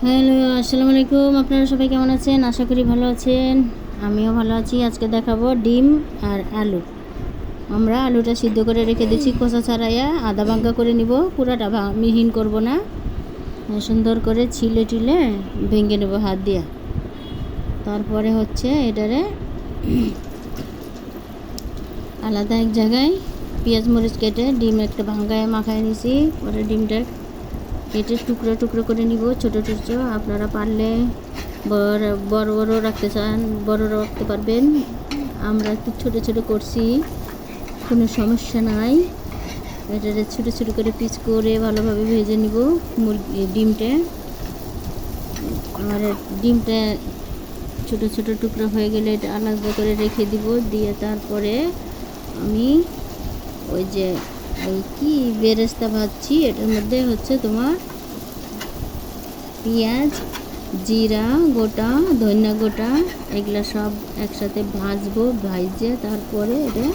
Hello, আসসালামু আলাইকুম। আপনারা সবাই কেমন আছেন? আশা করি ভালো আছেন। আমিও ভালো আছি। আজকে দেখাবো ডিম আর আলু। আমরা আলুটা সিদ্ধ করে রেখে দিচ্ছি, খোসা ছাড়াইয়া আধা ভাঙ্গা করে নিব, পুরাটা মিহিন করব না। সুন্দর করে ছিলে টিলে ভেঙে নেব হাত দিয়া। তারপরে হচ্ছে এটারে আলাদা এক জায়গায় পেঁয়াজ মরিচ কেটে ডিম একটা ভাঙ্গায় মাখায় নিছি। পরে ডিমটা কেটে টুকরো টুকরো করে নিব, ছোটো ছোটো। আপনারা পারলে বড় বড় রাখতে চান বড় রাখতে পারবেন। আমরা একটু ছোটো ছোটো করছি, কোনো সমস্যা নাই। এটা ছোটো ছোটো করে পিস করে ভালোভাবে ভেজে নিব ডিমটা। আর ডিমটা ছোটো ছোটো টুকরো হয়ে গেলে এটা আলাদা করে রেখে দিব। দিয়ে তারপরে আমি ওই যে কি বেরেস্তা ভাজছি, এটার মধ্যে হচ্ছে তোমার পেঁয়াজ, জিরা গোটা, ধনিয়া গোটা, এগুলা সব একসাথে ভাজবো। ভাজে তারপরে এটা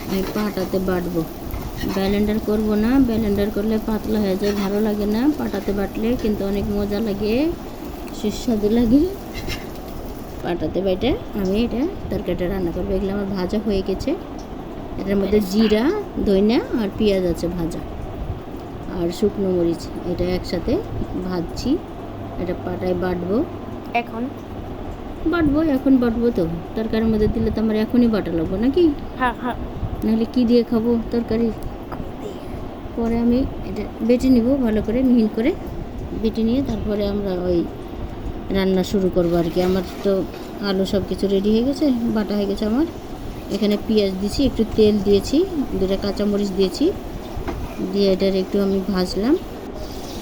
আমি পাটাতে বাটবো। ব্লেন্ডার করব না, ব্লেন্ডার করলে পাতলা হয়ে যায়, ভালো লাগে না। পাটাতে বাটলে কিন্তু অনেক মজা লাগে, সুস্বাদু লাগে। পাটাতে বেটে আমি এটা তরকারিটা রান্না করবো। এগুলো আমার ভাজা হয়ে গেছে। এটার মধ্যে জিরা, ধনিয়া আর পেঁয়াজ আছে ভাজা, আর শুকনো মরিচ, এটা একসাথে ভাজছি। এটা পাটায় বাটবো। এখন এখন বাটবো তো। তরকারির মধ্যে দিলে তো আমার এখনই বাটা লাগবো নাকি? হ্যাঁ হ্যাঁ নাহলে কী দিয়ে খাবো তরকারি? পরে আমি এটা বেটে নিব, ভালো করে মিহিন করে বেটে নিয়ে তারপরে আমরা ওই রান্না শুরু করবো আর কি। আমার তো আলু সব কিছু রেডি হয়ে গেছে, বাটা হয়ে গেছে আমার। এখানে পেঁয়াজ দিয়েছি, একটু তেল দিয়েছি, দুটা কাঁচামরিচ দিয়েছি, দিয়ে এটার একটু আমি ভাজলাম।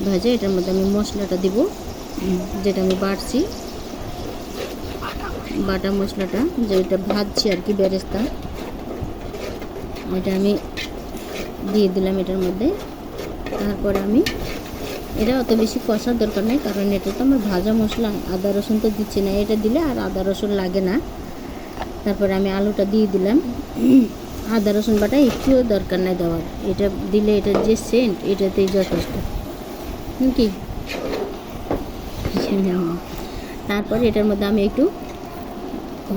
ভাজে এটার মধ্যে আমি মশলাটা দিব, যেটা আমি বাটছি, বাটা মশলাটা যেটা ভাজছি আর কি, বেরেস্তা, এটা আমি দিয়ে দিলাম এটার মধ্যে। তারপরে আমি এটা অত বেশি কষার দরকার নেই, কারণ এটা তো আমার ভাজা মশলা, আদা রসুন তো দিচ্ছি না। এটা দিলে আর আদা রসুন লাগে না। তারপরে আমি আলুটা দিয়ে দিলাম। আদা রসুন বাটা একটুও দরকার নাই দেওয়ার, এটা দিলে এটার যে সেন্ট এটাতেই যথেষ্ট কি। তারপরে এটার মধ্যে আমি একটু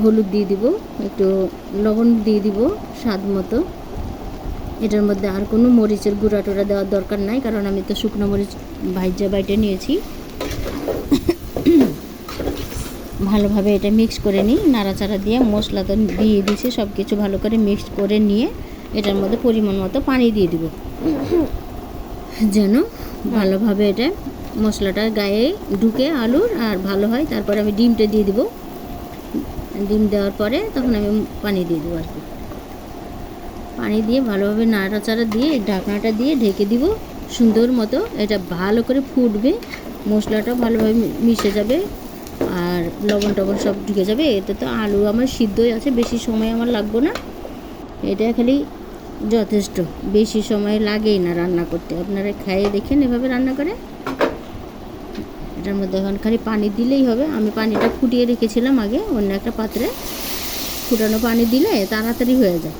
হলুদ দিয়ে দিব, একটু লবণ দিয়ে দিব স্বাদ মতো। এটার মধ্যে আর কোনো মরিচের গুঁড়া টুড়া দেওয়ার দরকার নাই, কারণ আমি তো শুকনো মরিচ ভাজা বাইটে নিয়েছি। ভালোভাবে এটা মিক্স করে নিই, নাড়াচাড়া দিয়ে মশলা তো দিয়ে দিয়েছি, সব কিছু ভালো করে মিক্স করে নিয়ে এটার মধ্যে পরিমাণ মতো পানি দিয়ে দিব, যেন ভালোভাবে এটা মশলাটা গায়ে ঢুকে আলুর আর ভালো হয়। তারপরে আমি ডিমটা দিয়ে দিব। ডিম দেওয়ার পরে তখন আমি পানি দিয়ে দেবো আর কি। পানি দিয়ে ভালোভাবে নাড়াচাড়া দিয়ে ঢাকনাটা দিয়ে ঢেকে দিব সুন্দর মতো। এটা ভালো করে ফুটবে, মশলাটা ভালোভাবে মিশে যাবে আর লবণ টবণ সব ঢুকে যাবে। এটা তো আলু আমার সিদ্ধই আছে, বেশি সময় আমার লাগবে না। এটা খালি যথেষ্ট, বেশি সময় লাগেই না রান্না করতে। আপনারা খাইয়ে দেখেন এভাবে রান্না করে। এটার মধ্যে এখন খালি পানি দিলেই হবে। আমি পানিটা ফুটিয়ে রেখেছিলাম আগে অন্য একটা পাত্রে। ফুটানো পানি দিলে তাড়াতাড়ি হয়ে যায়।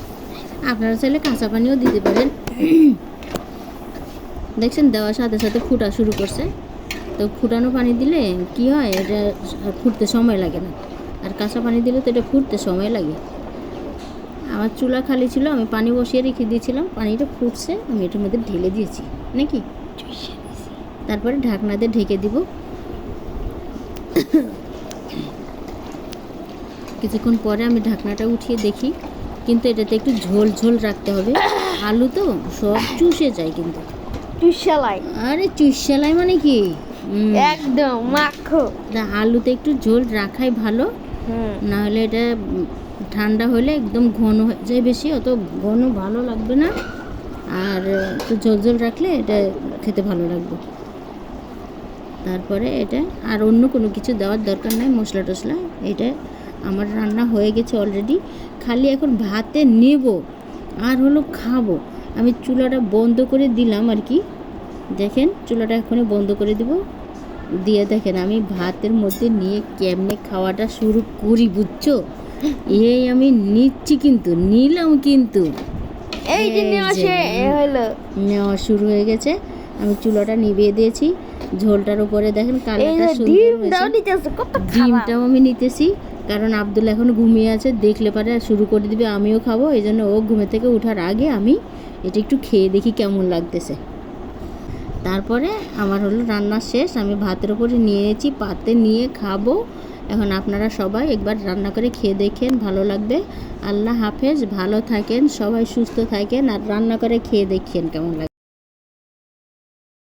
আপনারা চাইলে কাঁচা পানিও দিতে পারেন। দেখছেন দেওয়ার সাথে সাথে ফুটা শুরু করছে। তো ফুটানো পানি দিলে কি হয়, এটা ফুটতে সময় লাগে না। আর কাঁচা পানি দিলে তো এটা ফুটতে সময় লাগে। আমার চুলা খালি ছিল, আমি পানি বসিয়ে রেখে দিয়েছিলাম। পানিটা ফুটছে, আমি এটার মধ্যে ঢেলে দিয়েছি নাকি। তারপরে ঢাকনা দিয়ে ঢেকে দিব। কিছুক্ষণ পরে আমি ঢাকনাটা উঠিয়ে দেখি, কিন্তু এটাতে একটু ঝোল ঝোল রাখতে হবে। আলু তো সব চুষে যায় কিন্তু। টুসালাই আরে চুষালাই মানে কি, একদম মাখো। আলুতে একটু ঝোল রাখাই ভালো, না হলে এটা ঠান্ডা হলে একদম ঘন হয়ে যায়, বেশি অত ঘন ভালো লাগবে না। আর একটু ঝোল ঝোল রাখলে এটা খেতে ভালো লাগবে। তারপরে এটা আর অন্য কোনো কিছু দেওয়ার দরকার নাই, মশলা টশলা। এটা আমার রান্না হয়ে গেছে অলরেডি, খালি এখন ভাতে নেব আর হলো খাবো। আমি চুলাটা বন্ধ করে দিলাম আর কি। দেখেন চুলাটা এখনই বন্ধ করে দিব, দিয়ে দেখেন আমি ভাতের মধ্যে নিয়ে কেমনে খাওয়াটা শুরু করি, বুঝছো? এই আমি নিচ্ছি, কিন্তু নিলাম, কিন্তু এই যে নেওয়া হলো, নেওয়া শুরু হয়ে গেছে। আমি চুলাটা নিভিয়ে দিয়েছি। ঝোলটার উপরে দেখেন এই কালারটা যে সুন্দর ডিমটাও হয়েছে। নিতেছে কত খারাপ ডিমটাও আমি নিতেছি, কারণ আব্দুল এখন ঘুমিয়ে আছে, দেখলে পারে শুরু করে দিবে, আমিও খাবো। এই জন্য ও ঘুমে থেকে ওঠার আগে আমি এটা একটু খেয়ে দেখি কেমন লাগতেছে। তারপরে আমার হলো রান্না শেষ, আমি ভাতের উপরে নিয়েছি, পাতে নিয়ে খাবো। এখন আপনারা সবাই একবার রান্না করে খেয়ে দেখেন, ভালো লাগবে। আল্লাহ হাফেজ, ভালো থাকেন, সবাই সুস্থ থাকেন, আর রান্না করে খেয়ে দেখেন কেমন লাগে।